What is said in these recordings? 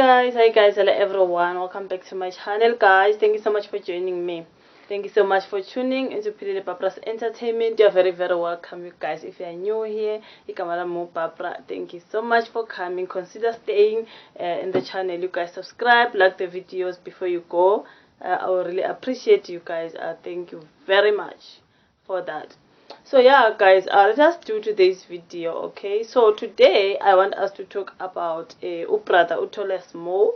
Hi guys, hello everyone, welcome back to my channel guys. Thank you so much for joining me. Thank you so much for tuning into Phililebarbara's entertainment. You're very welcome, you guys. If you are new here, Barbara, thank you so much for coming. Consider staying in the channel, you guys. Subscribe, like the videos before you go. I will really appreciate you guys. Thank you very much for that. So yeah guys, let us do today's video. Okay, so today I want us to talk about ubrother Tallassmo.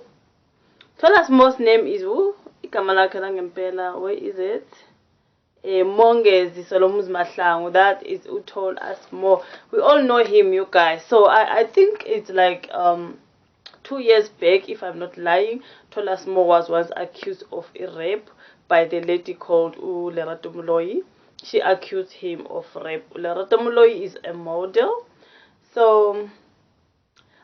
Tallassmo's name is igama lakhe langempela, where is it? Mongezi Solomuz Mahlangu. That is Tallassmo. We all know him, you guys. So I think it's like 2 years back, if I'm not lying, Tallassmo was once accused of a rape by the lady called Lerato Moloi. She accused him of rape. Lerato Moloi is a model. So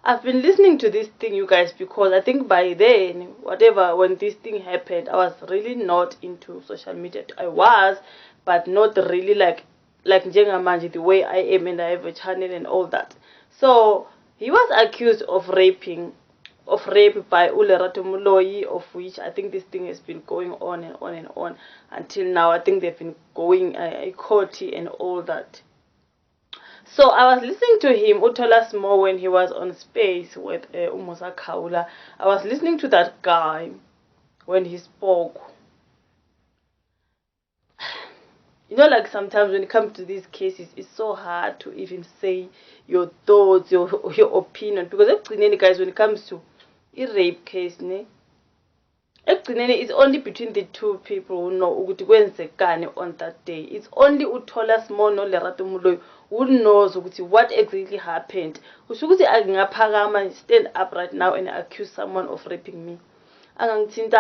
I've been listening to this thing, you guys, because I think by then, when this thing happened, I was really not into social media. I was, but not really like njengamanje, the way I am, and I have a channel and all that. So he was accused of rape by Lerato Moloi, of which I think this thing has been going on and on and on until now. I think they've been going court and all that. So I was listening to him, Tallassmo, when he was on Space with Umusa Kaula. I was listening to that guy when he spoke. You know, like sometimes when it comes to these cases, it's so hard to even say your thoughts, your opinion, because guys, when it comes to a rape case, it's only between the two people who know on that day. It's only Tallassmo no Lerato Moloi who knows what exactly happened. Stand up right now and accuse someone of raping me. Something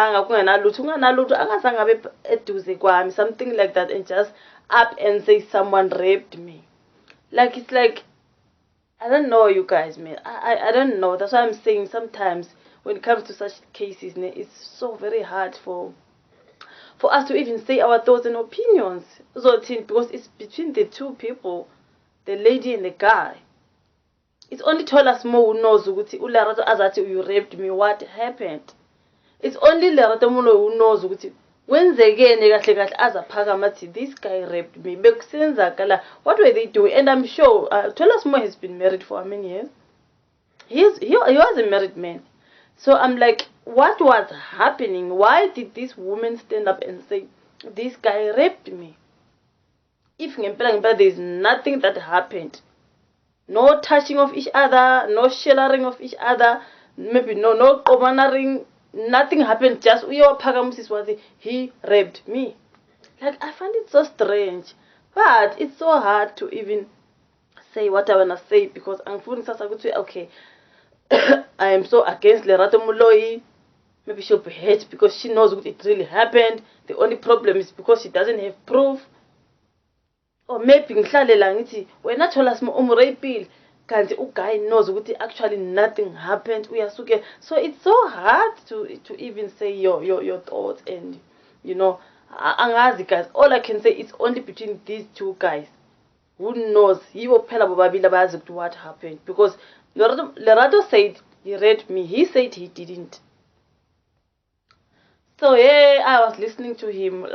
like that, and just up and say someone raped me. Like, it's like, I don't know, you guys, man. I don't know. That's why I'm saying sometimes when it comes to such cases, it's so very hard for us to even say our thoughts and opinions. So because it's between the two people, the lady and the guy. It's only Tallassmo who knows Lerato azati you raped me, what happened. It's only Lerato Moloi who knows when they get this guy raped me. What were they doing? And I'm sure Tallassmo has been married for how many years? He was a married man. So I'm like, what was happening? Why did this woman stand up and say, this guy raped me? If there's nothing that happened, no touching of each other, no sharing of each other, maybe no commanering, nothing happened, just he raped me. Like, I find it so strange, but it's so hard to even say what I wanna say, because I'm feeling okay, I am so against Lerato Moloi. Maybe she'll be hurt because she knows what it really happened. The only problem is because she doesn't have proof. Or maybe when I Tallassmo umrapile, kanti guy knows what actually nothing happened. So it's so hard to even say your thoughts, and angazi guys. All I can say is only between these two guys. Who knows? What happened, because Lerato said he raped me. He said he didn't. So yeah, I was listening to him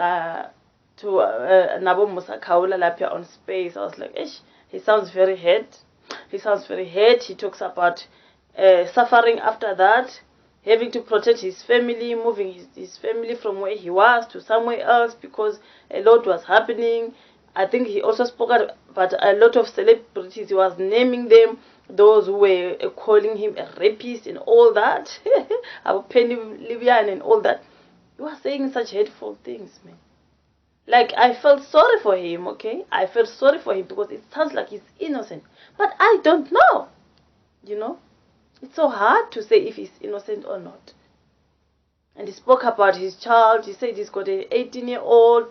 to Nabo Musa Kaula Lapia on Space. I was like, ish, he sounds very hurt. He sounds very hurt. He talks about suffering after that, having to protect his family, moving his family from where he was to somewhere else because a lot was happening. I think he also spoke about a lot of celebrities. He was naming them, those who were calling him a rapist and all that. About Penny Livian and all that. He was saying such hateful things, man. Like, I felt sorry for him, okay? I felt sorry for him because it sounds like he's innocent. But I don't know, It's so hard to say if he's innocent or not. And he spoke about his child. He said he's got an 18-year-old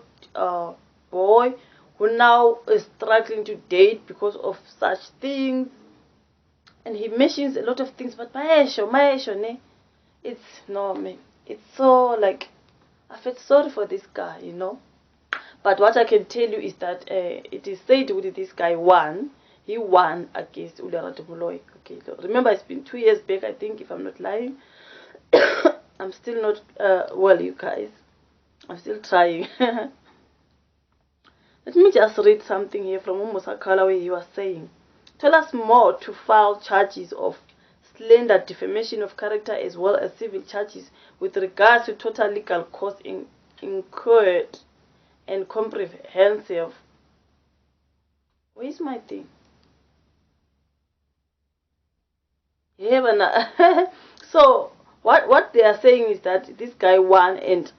boy who now is struggling to date because of such things. And he mentions a lot of things, but maesho, it's no, man. It's so, like, I felt sorry for this guy, But what I can tell you is that it is said with this guy won. He won against Lerato Moloi. Okay, so remember, it's been 2 years back, I think, if I'm not lying. I'm still not well, you guys. I'm still trying. Let me just read something here from Umusakala where he was saying, tell us more to file charges of slander, defamation of character, as well as civil charges with regards to total legal costs incurred and comprehensive. Where's my thing? Yeah, so what they are saying is that this guy won and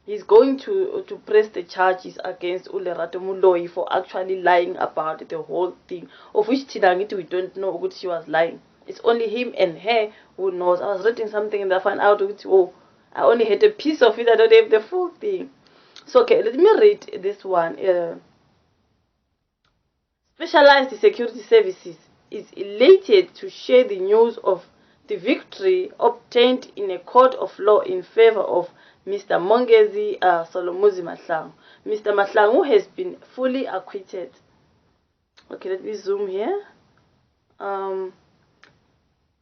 he's going to press the charges against Lerato Moloi for actually lying about the whole thing, of which Tinangiti we don't know what she was lying. It's only him and her who knows. I was reading something and I found out, oh, I only had a piece of it, I don't have the full thing. So, okay, let me read this one. Specialized Security Services is elated to share the news of the victory obtained in a court of law in favor of Mr. Mongezi Solomuzi Mahlangu. Mr. Mahlangu has been fully acquitted. Okay, let me zoom here.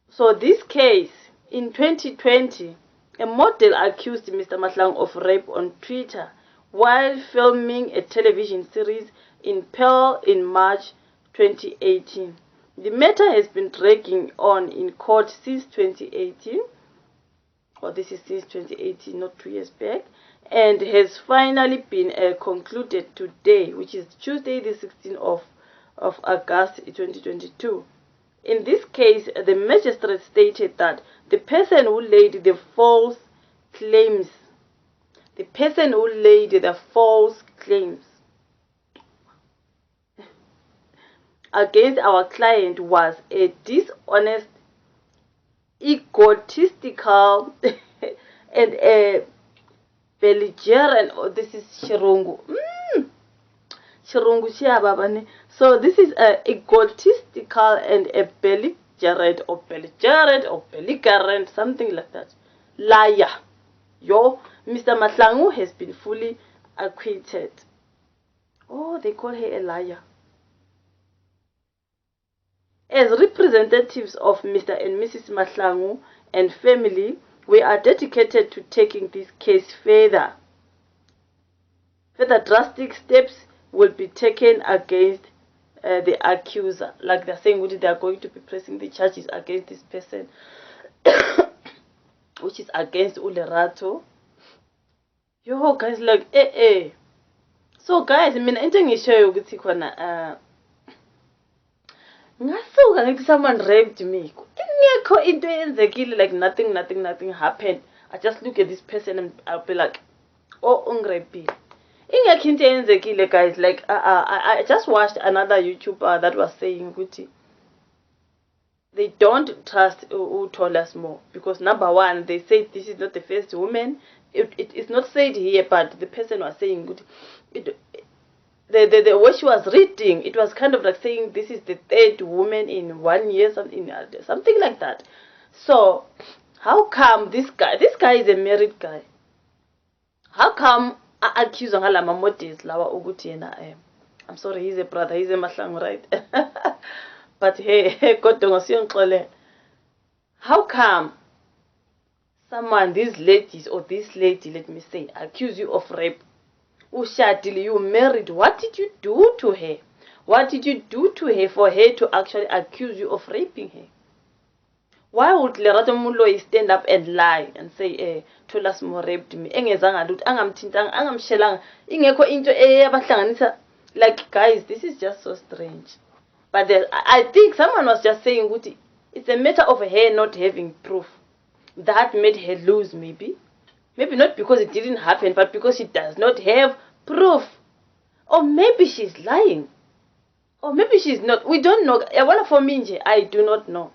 So this case, in 2020, a model accused Mr. Mahlangu of rape on Twitter while filming a television series in Pearl in March 2018. The matter has been dragging on in court since 2018. Or this is since 2018, not 2 years back, and has finally been concluded today, which is Tuesday the 16th of August 2022. In this case, the magistrate stated that the person who laid the false claims, against our client was a dishonest, egotistical, and a belligerent. Oh, this is Shirungu. Shirungu Shiababane. So this is a egotistical and a belligerent, something like that. Liar. Yo, Mr. Mahlangu has been fully acquitted. Oh, they call her a liar. As representatives of Mr. and Mrs. Mahlangu and family, we are dedicated to taking this case further. Further drastic steps will be taken against the accuser. Like they're saying, they are going to be pressing the charges against this person, which is against Lerato. Yo, guys, like, So, guys, I mean, anything you show you, ngasuka ngithi someone raped me, ingekho into eyenzekile, like nothing happened. I just look at this person and I'll be like, oh, ungirapile. Ingekho into eyenzekile, guys. Like I just watched another YouTuber that was saying ukuthi they don't trust Tallassmo because number one, they say this is not the first woman. It's not said here, but the person was saying the way she was reading, it was kind of like saying this is the third woman in 1 year, something like that. So how come this guy is a married guy, how come accuse ngalama models lawa ukuthi yena I'm sorry, he's a brother, he's a Mahlangu, right? But hey, kodwa ngosiyongixolela, how come someone, these ladies or this lady, let me say, accuse you of rape? Ushadili, you married. What did you do to her? What did you do to her for her to actually accuse you of raping her? Why would Lerato Moloi stand up and lie and say, Tallassmo raped me? Engezanga lutho, angamthintanga, angamshelanga, ingekho into eyabahlanganisa. Like, guys, this is just so strange. But I think someone was just saying, it's a matter of her not having proof. That made her lose, maybe. Maybe not because it didn't happen, but because she does not have proof. Or maybe she's lying. Or maybe she's not. We don't know. I do not know.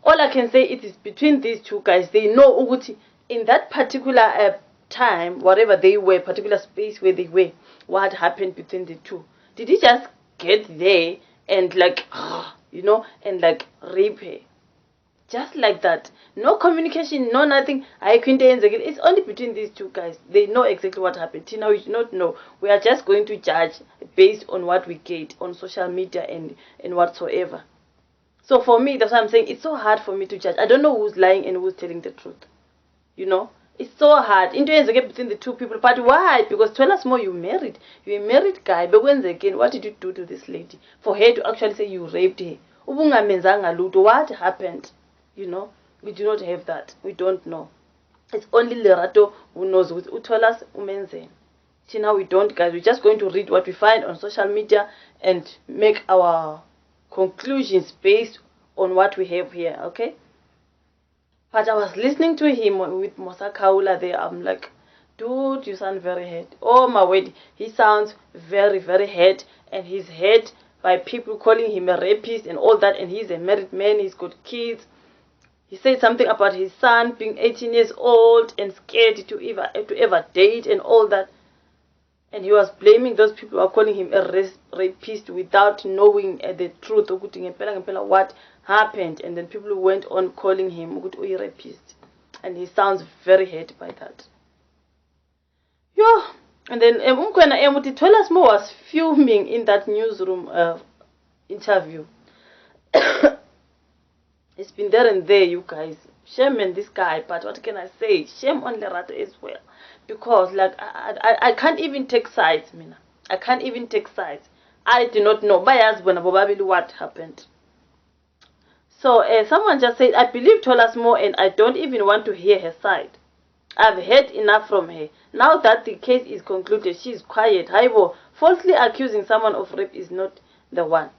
All I can say, it is between these two guys. They know Uguti in that particular time, whatever they were, particular space where they were, what happened between the two. Did he just get there and like, and like rape her? Just like that. No communication, no nothing. It's only between these two guys. They know exactly what happened. Tina, we do not know. We are just going to judge based on what we get on social media and whatsoever. So for me, that's why I'm saying it's so hard for me to judge. I don't know who's lying and who's telling the truth. You know, it's so hard. Into ends again between the two people. But why? Because Tallassmo, you married. You're a married guy. But when again, what did you do to this lady for her to actually say you raped her? What happened? You know, we do not have that. We don't know. It's only Lerato who knows. With Utolas umenzen. See, now we don't, guys. We're just going to read what we find on social media and make our conclusions based on what we have here, okay? But I was listening to him with Mosa Kaula there. I'm like, dude, you sound very hurt. Oh my word, he sounds very, very hurt. And he's hurt by people calling him a rapist and all that. And he's a married man, he's got kids. He said something about his son being 18 years old and scared to ever date and all that. And he was blaming those people who are calling him a rapist without knowing the truth. What happened? And then people went on calling him a rapist. And he sounds very hurt by that. Yeah. And then Tallassmo was filming in that newsroom interview. It's been there and there, you guys. Shame on this guy, but what can I say? Shame on Lerato as well. Because, like, I can't even take sides, Mina. I can't even take sides. I do not know. What happened. So, someone just said, I believe Tallassmo and I don't even want to hear her side. I've heard enough from her. Now that the case is concluded, she is quiet. However, falsely accusing someone of rape is not the one.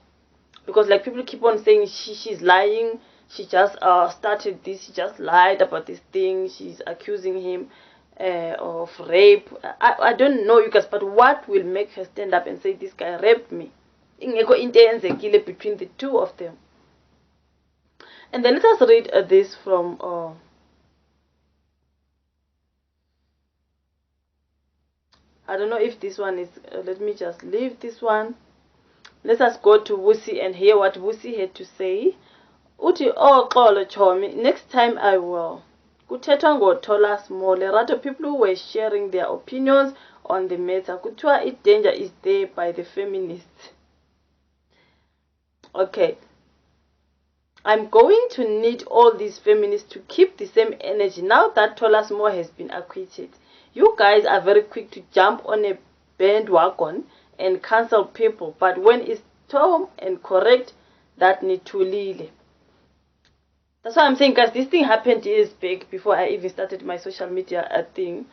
Because, like, people keep on saying she's lying. She just started this. She just lied about this thing. She's accusing him of rape. I don't know, you guys, but what will make her stand up and say this guy raped me? Between the two of them. And then let us read this from I don't know if this one is let me just leave this one. Let us go to Wusi and hear what Wusi had to say. Uti xolo chomi, next time I will. Kuthethwa ngoTallassmo, Lerato, people who were sharing their opinions on the matter. Kuthiwa danger is there by the feminists. Okay. I'm going to need all these feminists to keep the same energy now that Tallassmo has been acquitted. You guys are very quick to jump on a bandwagon and cancel people, but when it's firm and correct, that need to lead. That's why I'm saying, guys, this thing happened years back before I even started my social media thing.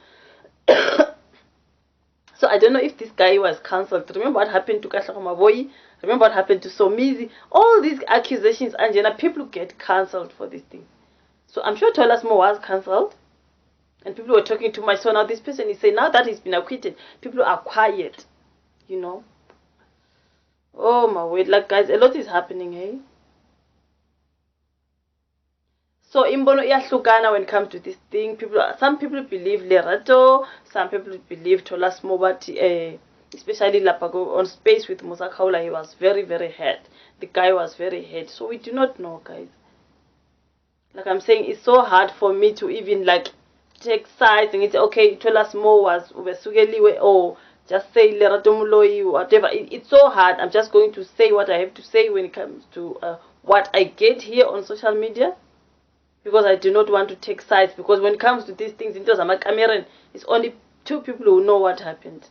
So I don't know if this guy was cancelled. Remember what happened to Kahlako? Remember what happened to Somizi? All these accusations, Angela, people get cancelled for this thing. So I'm sure Tallassmo was cancelled. And people were talking too much. So now this person is saying, now that he's been acquitted, people are quiet. You know? Oh my word. Like, guys, a lot is happening, hey? So imbono iyahlukana when it comes to this thing. Some people believe Lerato, some people believe Tallassmo, but especially Lapago on Space with Musa Kaula, he was very, very hurt. The guy was very hurt. So we do not know, guys. Like I'm saying, it's so hard for me to even like take sides and say, okay, Tallassmo was Ubesugeliwe, or just say Lerato Moloi, whatever. It's so hard. I'm just going to say what I have to say when it comes to what I get here on social media. Because I do not want to take sides. Because when it comes to these things, it's only two people who know what happened.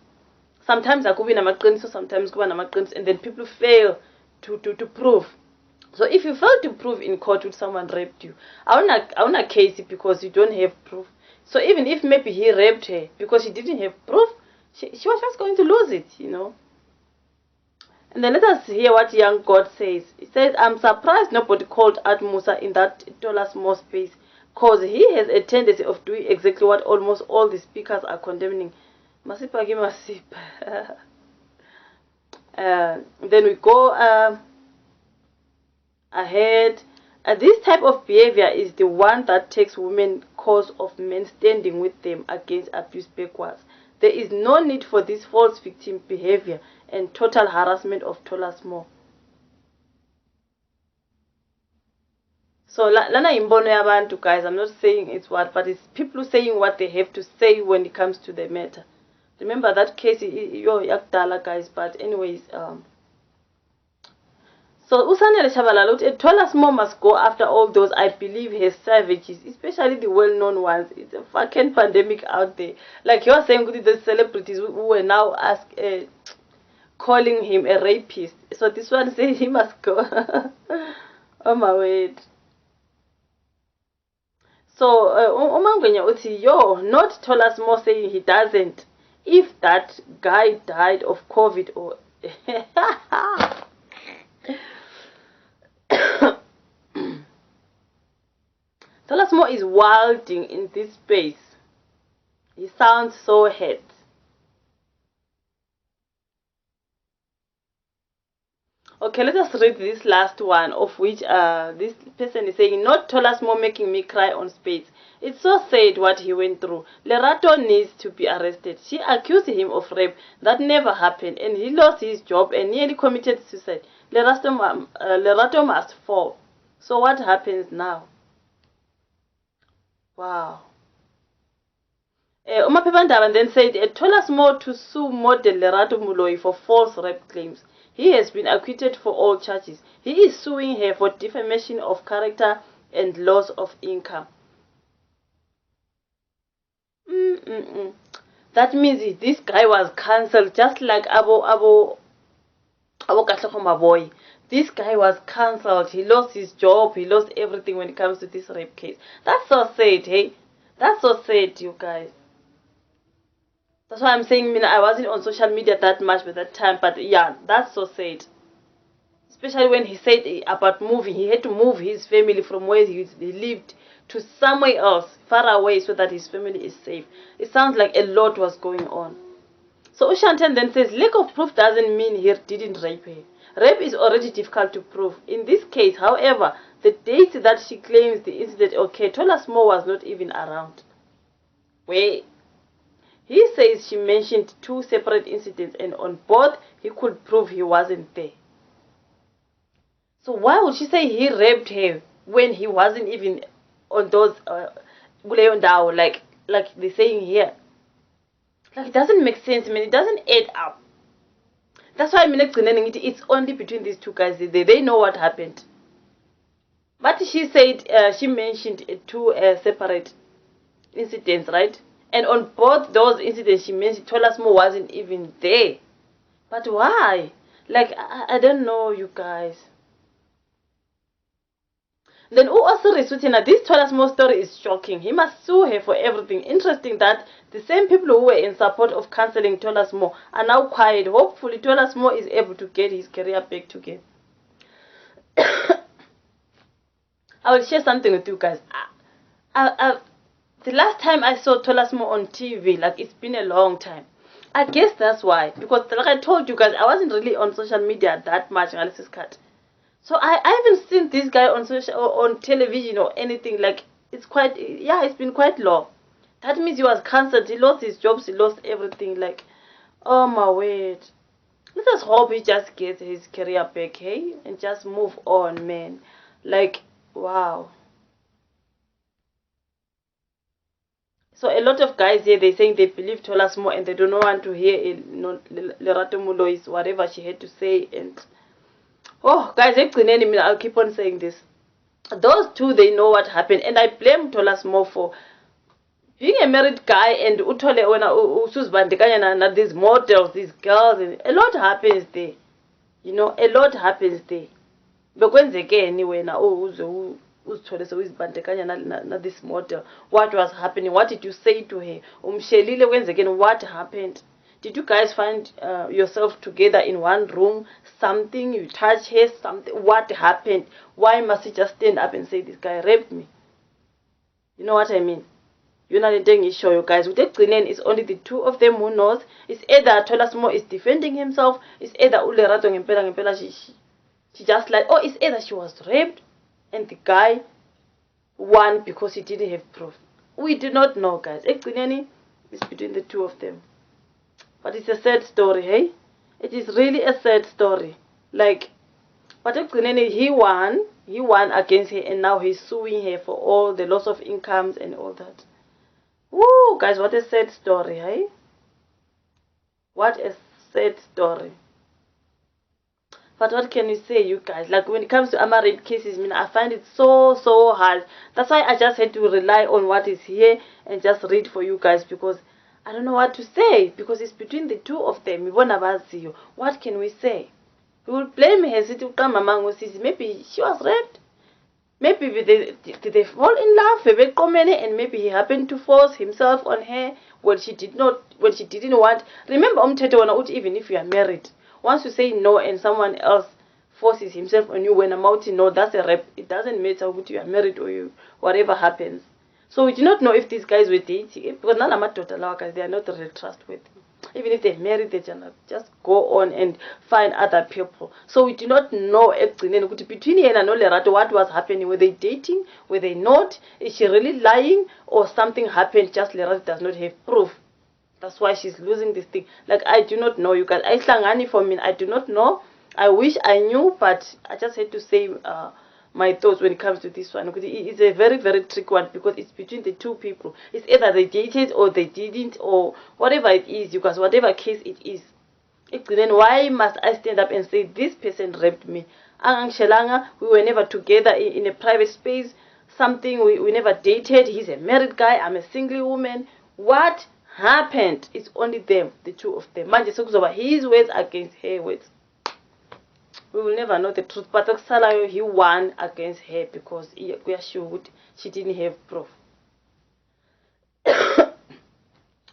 Sometimes I could be namaqiniso, sometimes kuba namaqiniso, and then people fail to prove. So if you fail to prove in court with someone raped you, I want a case because you don't have proof. So even if maybe he raped her because she didn't have proof, she was just going to lose it, you know. And then let us hear what young God says. He says, I'm surprised nobody called out Musa in that Tallassmo space, because he has a tendency of doing exactly what almost all the speakers are condemning. Masipa gi masipa. Then we go ahead. This type of behavior is the one that takes women cause of men standing with them against abuse backwards. There is no need for this false victim behavior and total harassment of Tallassmo. So lana imbono yabantu, guys. I'm not saying it's what, but it's people saying what they have to say when it comes to the matter. Remember that case, yo yakdala, guys. But anyways, So Usanele Shabalala, Tallassmo must go after all those, I believe, his savages, especially the well-known ones. It's a fucking pandemic out there. Like you're saying, the celebrities who were now calling him a rapist. So this one says he must go. Oh my word. So Umangwenya uthi, yo, not Tallassmo saying he doesn't. If that guy died of COVID or Tallassmo is wilding in this space. He sounds so hurt. Okay, let us read this last one, of which this person is saying, not Tallassmo making me cry on space. It's so sad what he went through. Lerato needs to be arrested. She accused him of rape. That never happened, and he lost his job and nearly committed suicide. Lerato must fall. So what happens now? Wow. Umapepandaba then said, Tallassmo to sue model Lerato Moloi for false rape claims. He has been acquitted for all charges. He is suing her for defamation of character and loss of income. That means this guy was cancelled, just like Abo Katlehoma boy. This guy was cancelled. He lost his job. He lost everything when it comes to this rape case. That's so sad, hey? That's so sad, you guys. That's why I'm saying, I wasn't on social media that much by that time, but yeah, that's so sad. Especially when he said about moving, he had to move his family from where he lived to somewhere else, far away, so that his family is safe. It sounds like a lot was going on. So Ushanten then says, lack of proof doesn't mean he didn't rape her. Rape is already difficult to prove. In this case, however, the date that she claims the incident occurred, Tallassmo was not even around. Wait. He says she mentioned 2 separate incidents, and on both he could prove he wasn't there. So why would she say he raped her when he wasn't even on those like they're saying here? Like, it doesn't make sense, man. It doesn't add up. That's why it's only between these two guys. They know what happened. But she said she mentioned 2 separate incidents, right? And on both those incidents, she mentioned Tallassmo wasn't even there. But why? Like, I don't know, you guys. Then who also Risutina, this Tallassmo story is shocking. He must sue her for everything. Interesting that the same people who were in support of cancelling Tallassmo are now quiet. Hopefully Tallassmo is able to get his career back together. I will share something with you guys. The last time I saw Tallassmo on TV, like, it's been a long time. I guess that's why. Because like I told you guys, I wasn't really on social media that much. So I haven't seen this guy on on television or anything. Like, it's been quite long. That means he was cancelled. He lost his jobs. He lost everything. Like, oh my word. Let us hope he just gets his career back, hey? And just move on, man. Like, wow. So a lot of guys here, they're saying they believe Tallassmo and they don't want to hear Lerato Moloi's whatever she had to say. And oh, guys, I'll keep on saying this. Those two, they know what happened, and I blame Tallassmo for being a married guy and utole when these models, these girls, and a lot happens there. You know, a lot happens there. But when they get anyway now, this model, what was happening? What did you say to her? What happened? Did you guys find yourself together in one room? Something, you touch her, something, what happened? Why must you just stand up and say this guy raped me? You know what I mean? You're not letting show you guys. With the cleaning, it's only the 2 of them who knows. It's either Tallassmo is defending himself, it's either Lerato Ngempela she just like, oh, it's either she was raped and the guy won because he didn't have proof. We do not know, guys. Ekugcineni is between the 2 of them. But it's a sad story, hey? It is really a sad story. Like, but ekugcineni, he won against her, and now he's suing her for all the loss of incomes and all that. Woo, guys, what a sad story, hey? What a sad story. But what can you say, you guys? Like, when it comes to Ama rape cases, I mean, I find it so hard. That's why I just had to rely on what is here and just read for you guys, because I don't know what to say, because it's between the two of them. What can we say? We will blame her. Maybe she was raped. Maybe did they fall in love, and maybe he happened to force himself on her when she didn't want. Remember, even if you are married, once you say no and someone else forces himself on you when I'm out, no, that's a rape. It doesn't matter what you are married or you, whatever happens. So we do not know if these guys were dating, because none of them they are not really trustworthy. Even if they're married, they just go on and find other people. So we do not know between Ian and Lerato what was happening. Were they dating? Were they not? Is she really lying? Or something happened, just Lerato does not have proof. That's why she's losing this thing. Like, I do not know, you guys. I do not know. I wish I knew, but I just had to say my thoughts when it comes to this one. It's a very tricky one, because it's between the two people. It's either they dated or they didn't, or whatever it is, you guys, whatever case it is. Then why must I stand up and say this person raped me? We were never together in a private space, something, we never dated. He's a married guy, I'm a single woman. What happened? It's only them, the two of them. His words against her words. We will never know the truth. But he won against her because we are sure she didn't have proof.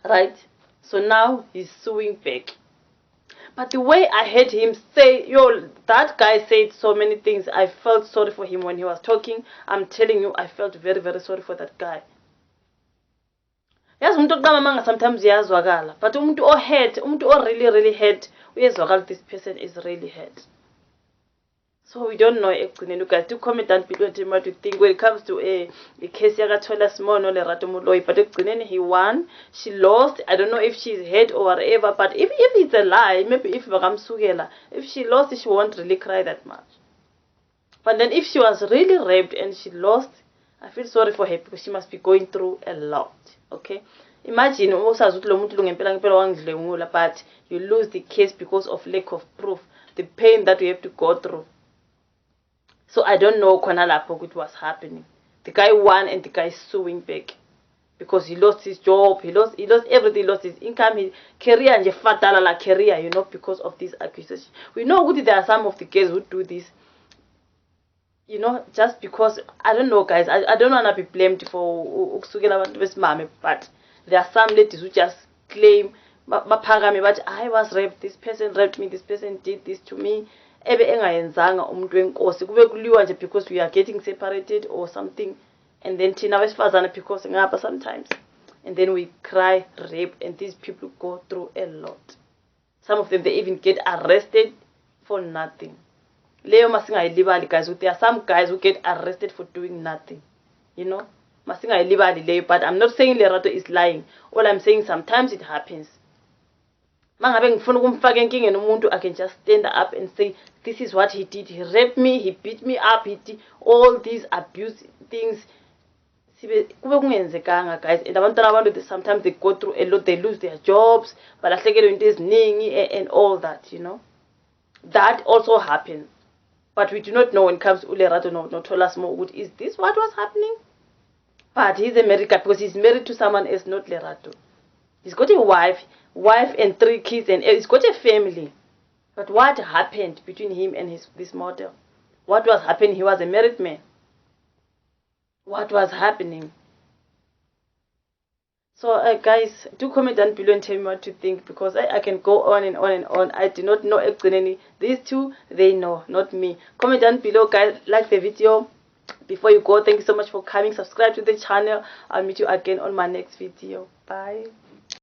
Right? So now he's suing back. But the way I heard him say, that guy said so many things. I felt sorry for him when he was talking. I'm telling you, I felt very sorry for that guy. Yes, sometimes yazwakala, but umuntu really hurt, this person is really hurt. So we don't know. You guys, do comment down below and tell me what you think when it comes to a case Tallassmo no Lerato Moloi. But he won, she lost. I don't know if she's hurt or whatever. But if it's a lie, maybe if she lost, she won't really cry that much. But then if she was really raped and she lost, I feel sorry for her, because she must be going through a lot. Okay, imagine but you lose the case because of lack of proof, the pain that you have to go through. So I don't know what was happening. The guy won and the guy is suing back because he lost his job, he lost everything, he lost his income, his career, and career, because of this accusation. We know there are some of the guys who do this, just because, I don't know, guys, I don't want to be blamed for but there are some ladies who just claim, but I was raped, this person raped me, this person did this to me. Because we are getting separated or something, and then because sometimes, and then we cry rape, and these people go through a lot. Some of them, they even get arrested for nothing. There are some guys who get arrested for doing nothing, but I'm not saying Lerato is lying. All I'm saying, sometimes it happens. I can just stand up and say, this is what he did. He raped me, he beat me up, he did all these abuse things. Guys, and sometimes they go through a lot, they lose their jobs, but and all that, That also happens. But we do not know when it comes to Lerato no Tallassmo. Is this what was happening? But he's a married guy because he's married to someone else, not Lerato. He's got a wife and 3 kids, and he's got a family. But what happened between him and this model? What was happening? He was a married man. What was happening? So guys, do comment down below and tell me what you think, because I can go on and on and on. I do not know any. These two, they know, not me. Comment down below, guys. Like the video. Before you go, thank you so much for coming. Subscribe to the channel. I'll meet you again on my next video. Bye.